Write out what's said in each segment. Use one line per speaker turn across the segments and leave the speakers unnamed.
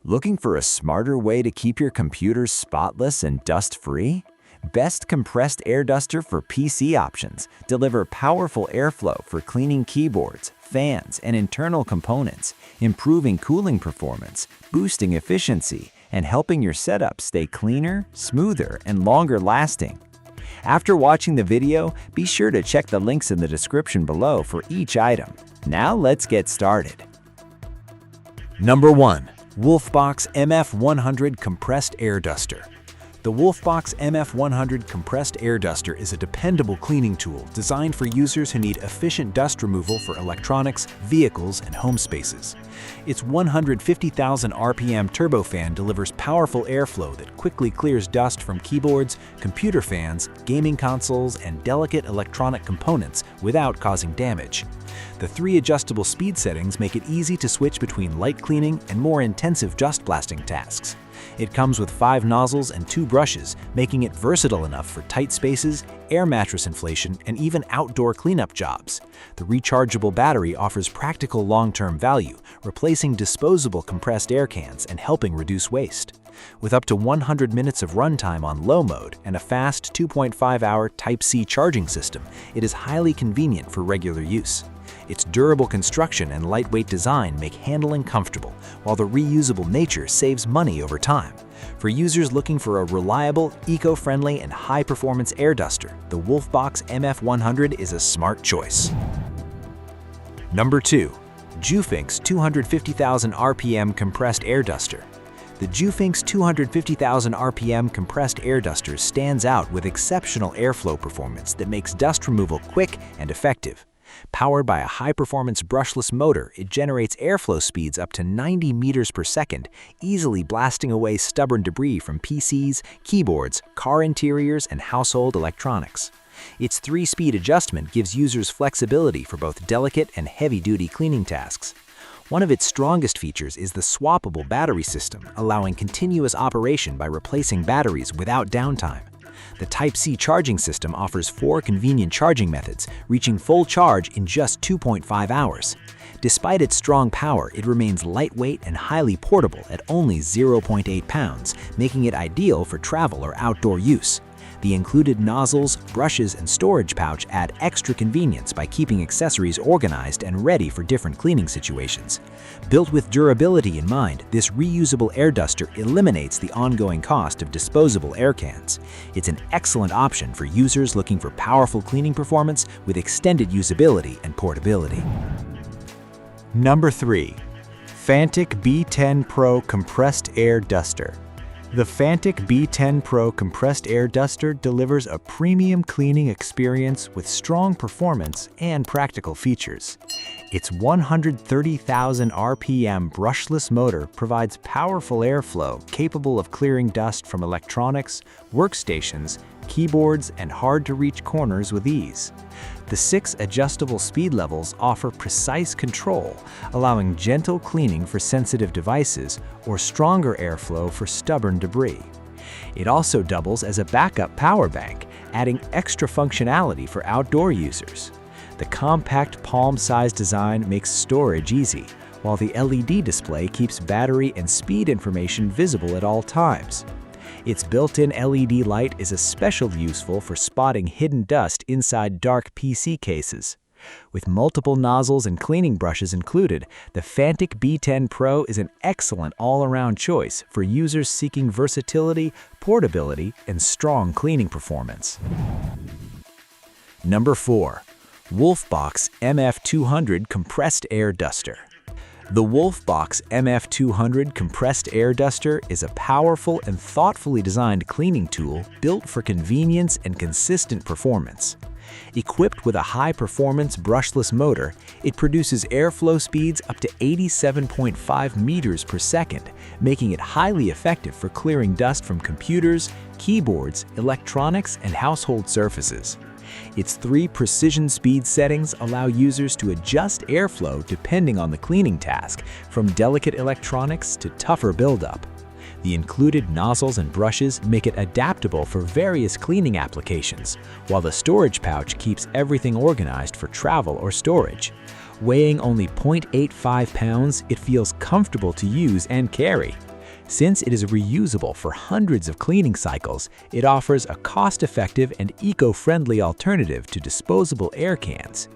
Looking for a smarter way to keep your computer spotless and dust-free? Best Compressed Air Duster for PC options deliver powerful airflow for cleaning keyboards, fans, and internal components, improving cooling performance, boosting efficiency, and helping your setup stay cleaner, smoother, and longer lasting. After watching the video, be sure to check the links in the description below for each item. Now let's get started.
Number 1. WOLFBOX MF100 Compressed Air Duster. The WOLFBOX MF100 Compressed Air Duster is a dependable cleaning tool designed for users who need efficient dust removal for electronics, vehicles, and home spaces. Its 150,000 RPM turbofan delivers powerful airflow that quickly clears dust from keyboards, computer fans, gaming consoles, and delicate electronic components without causing damage. The 3 adjustable speed settings make it easy to switch between light cleaning and more intensive dust blasting tasks. It comes with 5 nozzles and 2 brushes, making it versatile enough for tight spaces, air mattress inflation, and even outdoor cleanup jobs. The rechargeable battery offers practical long-term value, replacing disposable compressed air cans and helping reduce waste. With up to 100 minutes of runtime on low mode and a fast 2.5-hour Type-C charging system, it is highly convenient for regular use. Its durable construction and lightweight design make handling comfortable, while the reusable nature saves money over time. For users looking for a reliable, eco-friendly, and high-performance air duster, the WOLFBOX MF100 is a smart choice. Number 2. JUFINX 250,000 RPM Compressed Air Duster. The JUFINX 250,000 RPM compressed air duster stands out with exceptional airflow performance that makes dust removal quick and effective. Powered by a high-performance brushless motor, it generates airflow speeds up to 90 meters per second, easily blasting away stubborn debris from PCs, keyboards, car interiors, and household electronics. Its 3-speed adjustment gives users flexibility for both delicate and heavy-duty cleaning tasks. One of its strongest features is the swappable battery system, allowing continuous operation by replacing batteries without downtime. The Type-C charging system offers 4 convenient charging methods, reaching full charge in just 2.5 hours. Despite its strong power, it remains lightweight and highly portable at only 0.8 pounds, making it ideal for travel or outdoor use. The included nozzles, brushes, and storage pouch add extra convenience by keeping accessories organized and ready for different cleaning situations. Built with durability in mind, this reusable air duster eliminates the ongoing cost of disposable air cans. It's an excellent option for users looking for powerful cleaning performance with extended usability and portability.
Number 3. Fanttik B10 Pro Compressed Air Duster. The Fanttik B10 Pro Compressed Air Duster delivers a premium cleaning experience with strong performance and practical features. Its 130,000 RPM brushless motor provides powerful airflow capable of clearing dust from electronics, workstations, keyboards, and hard-to-reach corners with ease. The 6 adjustable speed levels offer precise control, allowing gentle cleaning for sensitive devices or stronger airflow for stubborn debris. It also doubles as a backup power bank, adding extra functionality for outdoor users. The compact palm-sized design makes storage easy, while the LED display keeps battery and speed information visible at all times. Its built-in LED light is especially useful for spotting hidden dust inside dark PC cases. With multiple nozzles and cleaning brushes included, the Fanttik B10 Pro is an excellent all-around choice for users seeking versatility, portability, and strong cleaning performance. Number 4. WOLFBOX MF200 Compressed Air Duster. The WOLFBOX MF200 Compressed Air Duster is a powerful and thoughtfully designed cleaning tool built for convenience and consistent performance. Equipped with a high-performance brushless motor, it produces airflow speeds up to 87.5 meters per second, making it highly effective for clearing dust from computers, keyboards, electronics, and household surfaces. Its 3 precision speed settings allow users to adjust airflow depending on the cleaning task, from delicate electronics to tougher buildup. The included nozzles and brushes make it adaptable for various cleaning applications, while the storage pouch keeps everything organized for travel or storage. Weighing only 0.85 pounds, it feels comfortable to use and carry. Since it is reusable for hundreds of cleaning cycles, it offers a cost-effective and eco-friendly alternative to disposable air cans.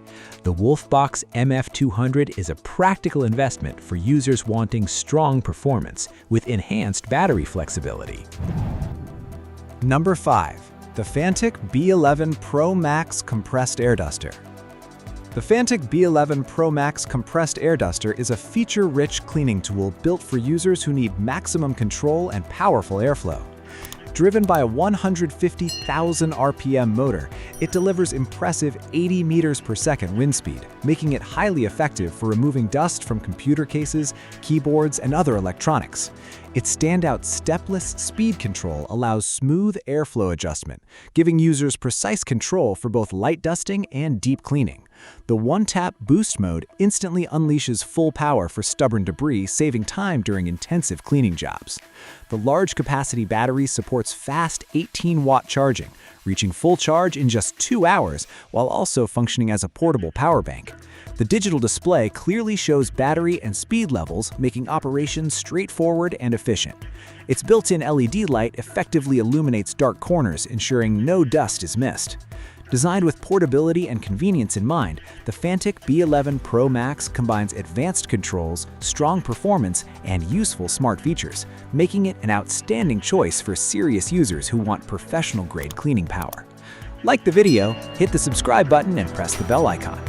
The WOLFBOX MF200 is a practical investment for users wanting strong performance with enhanced battery flexibility.
Number 5. The Fanttik B11 Pro Max Compressed Air Duster. The Fanttik B11 Pro Max Compressed Air Duster is a feature-rich cleaning tool built for users who need maximum control and powerful airflow. Driven by a 150,000 RPM motor, it delivers impressive 80 meters per second wind speed, making it highly effective for removing dust from computer cases, keyboards, and other electronics. Its standout stepless speed control allows smooth airflow adjustment, giving users precise control for both light dusting and deep cleaning. The one-tap boost mode instantly unleashes full power for stubborn debris, saving time during intensive cleaning jobs. The large-capacity battery supports fast 18-watt charging, reaching full charge in just 2 hours while also functioning as a portable power bank. The digital display clearly shows battery and speed levels, making operation straightforward and efficient. Its built-in LED light effectively illuminates dark corners, ensuring no dust is missed. Designed with portability and convenience in mind, the Fanttik B11 Pro Max combines advanced controls, strong performance, and useful smart features, making it an outstanding choice for serious users who want professional-grade cleaning power. Like the video, hit the subscribe button and press the bell icon.